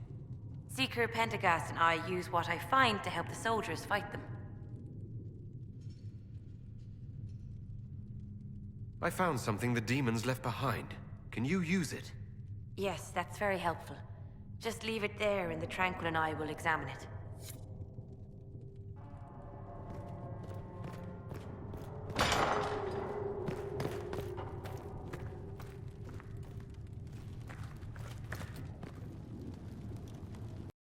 Seeker, Pentagast, and I use what I find to help the soldiers fight them. I found something the demons left behind. Can you use it? Yes, that's very helpful. Just leave it there and the Tranquil and I will examine it.